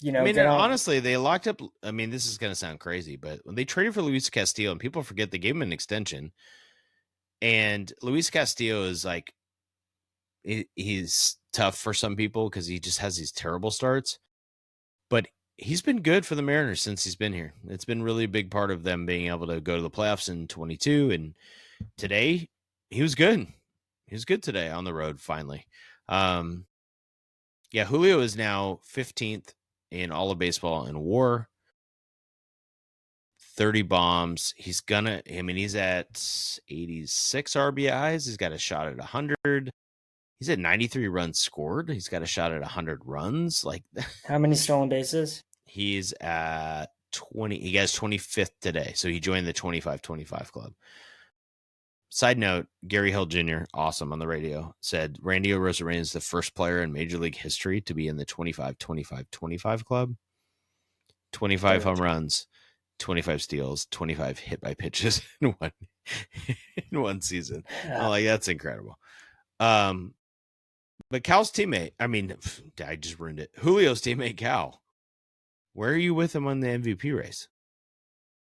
I mean, they and don't honestly, they locked up. I mean, this is going to sound crazy, but when they traded for Luis Castillo, and people forget they gave him an extension, and Luis Castillo is like, he's tough for some people because he just has these terrible starts, but he's been good for the Mariners since he's been here. It's been really a big part of them being able to go to the playoffs in 22. And today, he was good. He was good today on the road, finally. Um, yeah, Julio is now 15th in all of baseball in WAR, 30 bombs. He's at 86 RBIs. He's got a shot at 100. He's at 93 runs scored. He's got a shot at 100 runs. Like, how many stolen bases? he's at 20. He gets 25th today. So he joined the 25-25 club. Side note, Gary Hill Jr., awesome on the radio, said Randy Arozarena is the first player in Major League history to be in the 25-25-25 club. 25 home 32. runs, 25 steals, 25 hit by pitches in one season. I'm Yeah. like, that's incredible. But Cal's teammate, I mean, I just ruined it. Julio's teammate, Cal. Where are you with him on the MVP race?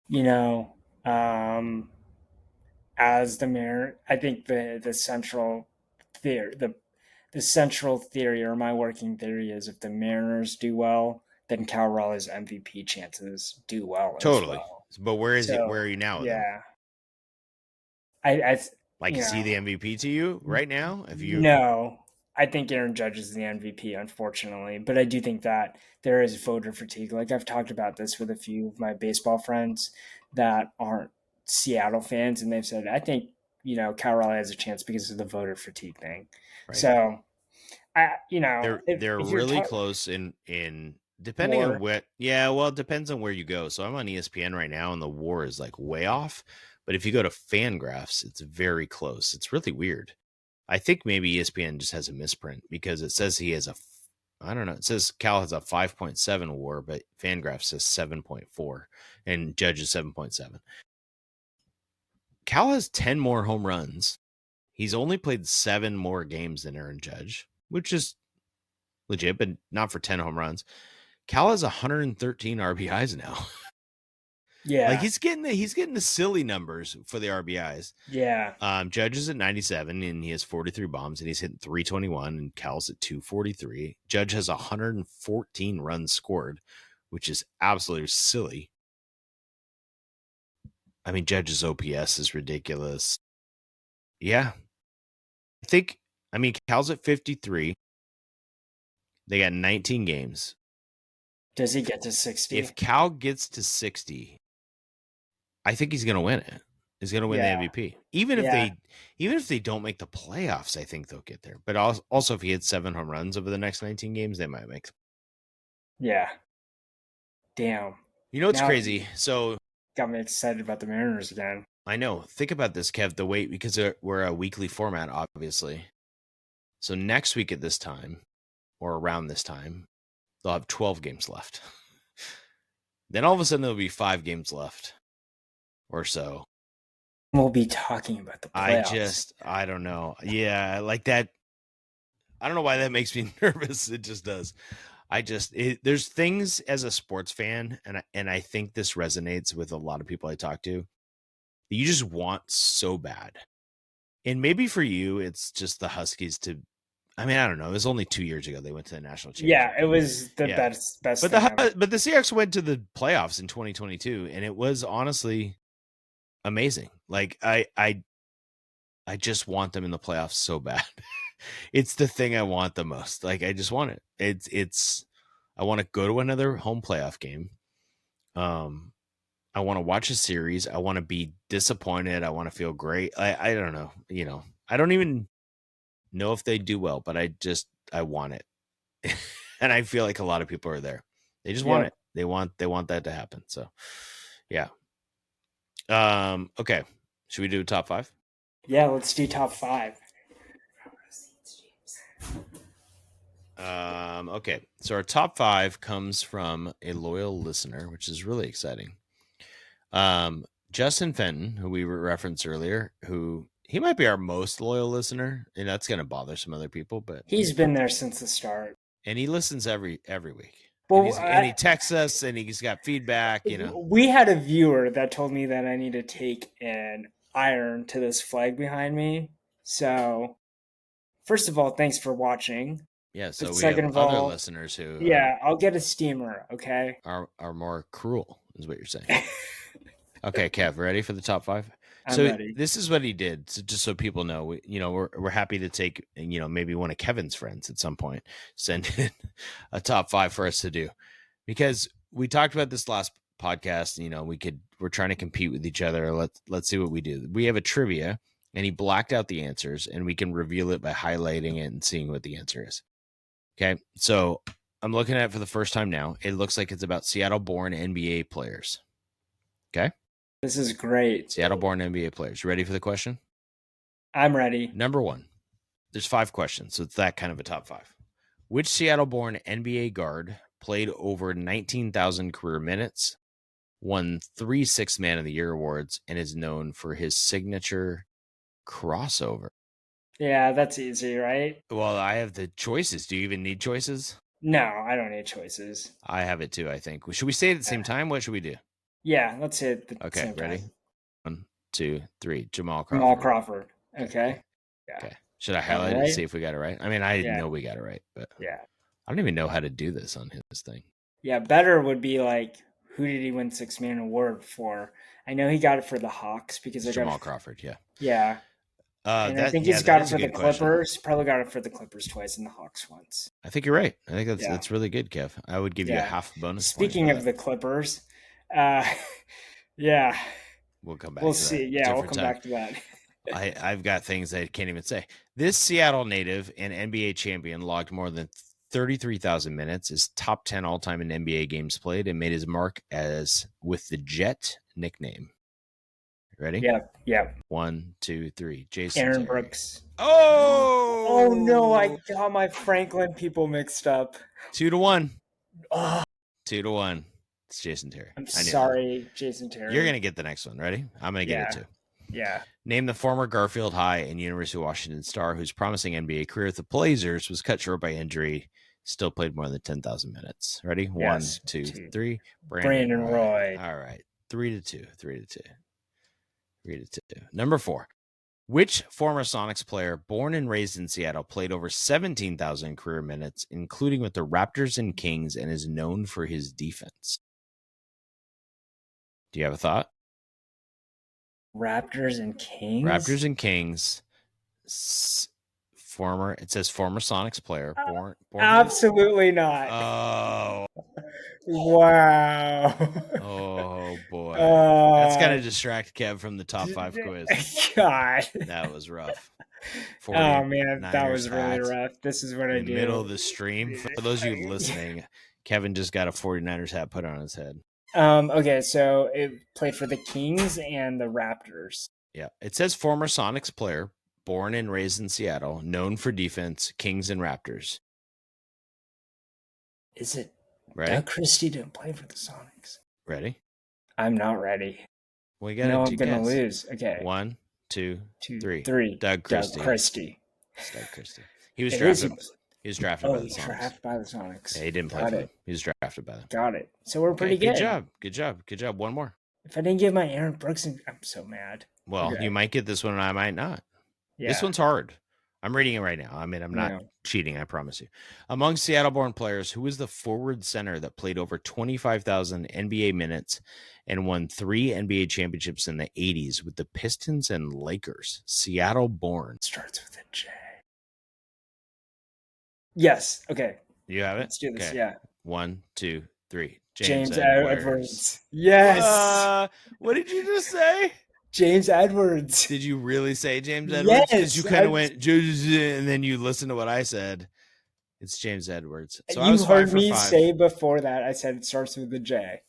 You know, um, as the mayor, I think the central theory or my working theory is if the Mariners do well, then Cal Raleigh's MVP chances do well as Totally. well. But where is he? So Where are you now with him? yeah, I Like, you is he know the MVP to you right now? If you no, I think Aaron Judge is the MVP, unfortunately. But I do think that there is voter fatigue. Like I've talked about this with a few of my baseball friends that aren't Seattle fans, and they've said, I think, Cal Raleigh has a chance because of the voter fatigue thing. right, So they're if you're really talking close in depending on war, what. Yeah, well, it depends on where you go. So I'm on ESPN right now, and the WAR is like way off. But if you go to Fangraphs, it's very close. It's really weird. I think maybe ESPN just has a misprint because it says he has I don't know. It says Cal has a 5.7 WAR, but Fangraphs says 7.4, and Judge is 7.7. Cal has 10 more home runs. He's only played 7 more games than Aaron Judge, which is legit, but not for 10 home runs. Cal has 113 RBIs now. Like, yeah, he's getting the silly numbers for the RBIs. yeah, Judge is at 97 and he has 43 bombs and he's hitting 321, and Cal's at 243. Judge has 114 runs scored, which is absolutely silly. I mean, Judge's OPS is ridiculous. Yeah. I mean, Cal's at 53. They got 19 games. Does he get to 60? If Cal gets to 60, I think he's going to win it. He's going to win the Yeah. MVP. Even if they don't make the playoffs, I think they'll get there. But also if he hits 7 home runs over the next 19 games, they might make. Yeah. Damn. You know what's Now crazy? So got me excited about the Mariners again. I know. Think about this, Kev. The wait, because we're a weekly format, obviously. So next week at this time, or around this time, they'll have 12 games left. Then all of a sudden there'll be 5 games left, or so. We'll be talking about the playoffs. I don't know. Yeah, like that. I don't know why that makes me nervous. It just does. There's things as a sports fan, and I think this resonates with a lot of people I talk to. You just want so bad. And maybe for you, it's just the Huskies to. I mean, I don't know. It was only 2 years ago they went to the national championship. Yeah, it was the Yeah. best But thing ever. the Seahawks went to the playoffs in 2022, and it was honestly amazing. Like I just want them in the playoffs so bad. It's the thing I want the most. Like I just want it. It's I want to go to another home playoff game. I want to watch a series. I want to be disappointed. I want to feel great. I don't know. I don't even know if they do well, but I want it. And I feel like a lot of people are there. They just want it. They want that to happen. So yeah. Okay. Should we do a top 5? Yeah, let's do top 5. Okay. So our top 5 comes from a loyal listener, which is really exciting. Justin Fenton, who we referenced earlier, who he might be our most loyal listener, and that's going to bother some other people, but He's been there since the start. And he listens every week. Well, and he texts us, and he's got feedback. We had a viewer that told me that I need to take an iron to this flag behind me. So, first of all, thanks for watching. Yeah. So but we second have of other all, listeners who I'll get a steamer. Okay. Are more cruel, is what you're saying. Okay, Kev, ready for the top 5? I'm ready. This is what he did, just so people know. We're happy to take maybe one of Kevin's friends at some point send in a top 5 for us to do, because we talked about this last podcast. We're trying to compete with each other. Let's see what we do. We have a trivia, and he blacked out the answers, and we can reveal it by highlighting it and seeing what the answer is. Okay, so I'm looking at it for the first time now. It looks like it's about Seattle-born NBA players. Okay. This is great. Seattle-born NBA players. Ready for the question? I'm ready. Number 1. There's 5 questions, so it's that kind of a top 5. Which Seattle-born NBA guard played over 19,000 career minutes, won 3 Sixth Man of the Year awards, and is known for his signature crossover? Yeah, that's easy, right? Well, I have the choices. Do you even need choices? No, I don't need choices. I have it too, I think. Should we say it at the same time? What should we do? Yeah, let's say it at the Okay, same ready? time. 1, 2, 3. Jamal Crawford. Jamal Crawford. Okay. Yeah. Okay. Should I highlight it to see if we got it right? I mean, I know we got it right, but yeah, I don't even know how to do this on his thing. Yeah, better would be like, who did he win Sixth Man Award for? I know he got it for the Hawks because it's Jamal Crawford. Yeah. Yeah. And I think he's got it for the Clippers. Question. Probably got it for the Clippers twice and the Hawks once. I think you're right. I think that's really good, Kev. I would give you a half bonus. Speaking of the Clippers, yeah. We'll come back. We'll see. Yeah, we'll come back to that. I've got things I can't even say. This Seattle native and NBA champion logged more than 33,000 minutes, is top 10 all-time in NBA games played, and made his mark as with the Jet nickname. Ready? Yeah. 1, 2, 3. Jason Aaron Terry. Brooks. Oh no! I got my Franklin people mixed up. 2-1. Oh. 2-1. It's Jason Terry. I'm sorry, Jason Terry. You're gonna get the next one. Ready? I'm gonna get it too. Yeah. Name the former Garfield High and University of Washington star whose promising NBA career with the Blazers was cut short by injury. Still played more than 10,000 minutes. Ready? Yes. 1, 2, 3. Brandon Roy. All right. 3-2. 3-2. Number 4. Which former Sonics player born and raised in Seattle played over 17,000 career minutes, including with the Raptors and Kings, and is known for his defense? Do you have a thought? Raptors and Kings? Raptors and Kings. It says former Sonics player. Born Absolutely not. Oh. Wow. Oh boy, that's uh, gonna distract Kev from the top 5 quiz. God. That was rough. Oh man, that 49ers was really hat rough. This is what in I the middle do. of the stream. For those of you listening, Kevin just got a 49ers hat put on his head. Okay, so it played for the Kings and the Raptors. Yeah. It says former Sonics player, born and raised in Seattle, known for defense, Kings and Raptors. Is it Ready? Doug Christie didn't play for the Sonics? Ready? I'm not ready. Well, you got No, to I'm gonna guess. lose. Okay, 1, 2, two, 3. three. Doug Doug Christie. Christie. It's Doug Christie. He was It is. drafted. He was drafted Oh, by the he's Sonics. drafted by the Sonics. Yeah, he didn't play Got for it. them. He was drafted by them. Got it. So we're Okay, pretty good good. job. Good job. Good job. One more. If I didn't give my Aaron Brooks, I'm so mad. Well, Okay. you might get this one and I might not. This Yeah. one's hard. I'm reading it right now. I mean, I'm not Yeah. cheating, I promise you. Among Seattle-born players, who was the forward center that played over 25,000 NBA minutes and won 3 NBA championships in the 80s with the Pistons and Lakers? Seattle-born. Starts with a J. Yes. Okay. You have it? Let's do this. Okay. Yeah. 1, 2, 3. James Edwards. Edwards. Yes. What did you just say? James Edwards. Did you really say James Edwards? Because Yes. you kind of went, and then you listened to what I said. It's James Edwards. So I You was 5 heard for me 5. say before that I said it starts with a J.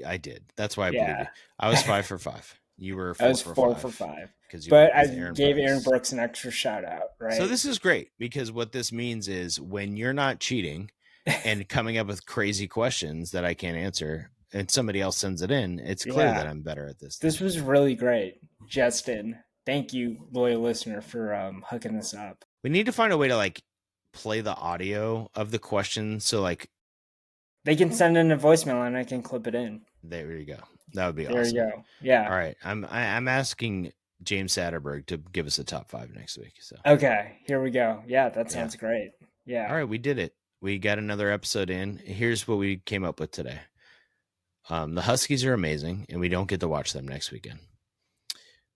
I did. That's why I believe Yeah. you. I was 5 for 5. You were 4 I was for 4 5. for 5. Because you But went I with gave Brooks. Aaron Brooks an extra shout out, right? So this is great because what this means is when you're not cheating and coming up with crazy questions that I can't answer and somebody else sends it in, it's clear that I'm better at this. This was really great, Justin. Thank you, loyal listener, for hooking this up. We need to find a way to like play the audio of the question. So like they can send in a voicemail and I can clip it in. There you go. That would be there awesome. There you go. Yeah. All right. I'm asking James Satterberg to give us a top 5 next week. So okay, here we go. Yeah, that sounds great. Yeah. All right, we did it. We got another episode in. Here's what we came up with today. The Huskies are amazing, and we don't get to watch them next weekend.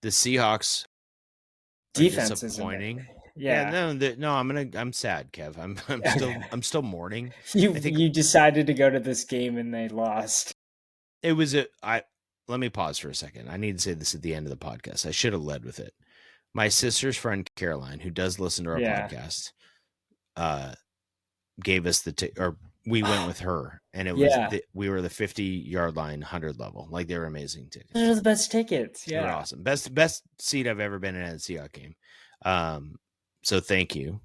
The Seahawks defense are disappointing. Yeah. No. I'm sad, Kev. I'm still mourning. You decided to go to this game and they lost. It was let me pause for a second. I need to say this at the end of the podcast. I should have led with it. My sister's friend Caroline, who does listen to our podcast, gave us or we went with her, and it was we were the 50-yard line 100 level. Like, they were amazing tickets. Those are the best tickets. Yeah, they were awesome. Best seat I've ever been in at a Seahawks game. So thank you,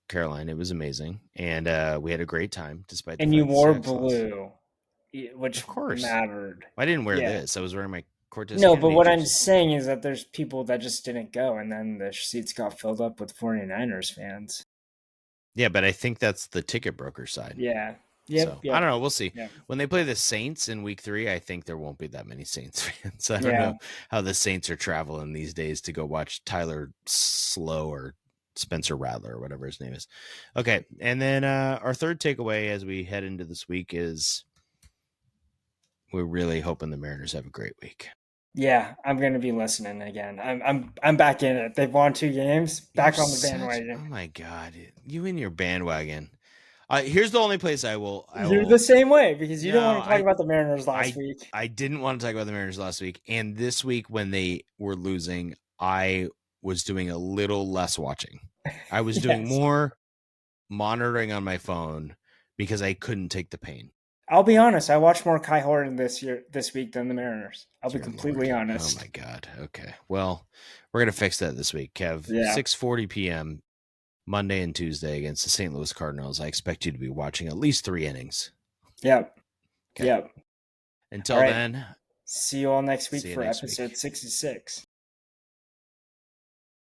Caroline. It was amazing, and we had a great time despite. And you wore blue, which of course mattered. I didn't wear this. I was wearing my Cortez. No, but what I'm saying is that there's people that just didn't go, and then the seats got filled up with 49ers fans. Yeah, but I think that's the ticket broker side. Yeah. Yep. I don't know. We'll see. Yep. When they play the Saints in week 3, I think there won't be that many Saints fans. I don't know how the Saints are traveling these days to go watch Tyler Slow or Spencer Rattler or whatever his name is. Okay. And then our third takeaway as we head into this week is we're really hoping the Mariners have a great week. Yeah, I'm going to be listening again. I'm back in it. They've won 2 games. Back on the bandwagon. Oh my God. You and your bandwagon. Here's the only place I will. You're the same way because you don't want to talk about the Mariners last week. I didn't want to talk about the Mariners last week. And this week when they were losing, I was doing a little less watching. I was doing more monitoring on my phone because I couldn't take the pain. I'll be honest. I watched more Kai Horton this week than the Mariners. I'll be completely honest. Oh my God. Okay. Well, we're going to fix that this week, Kev. 6:40 p.m. Monday and Tuesday against the St. Louis Cardinals. I expect you to be watching at least 3 innings. Yep. Okay. Yep. Until then, see you all next week for episode 66.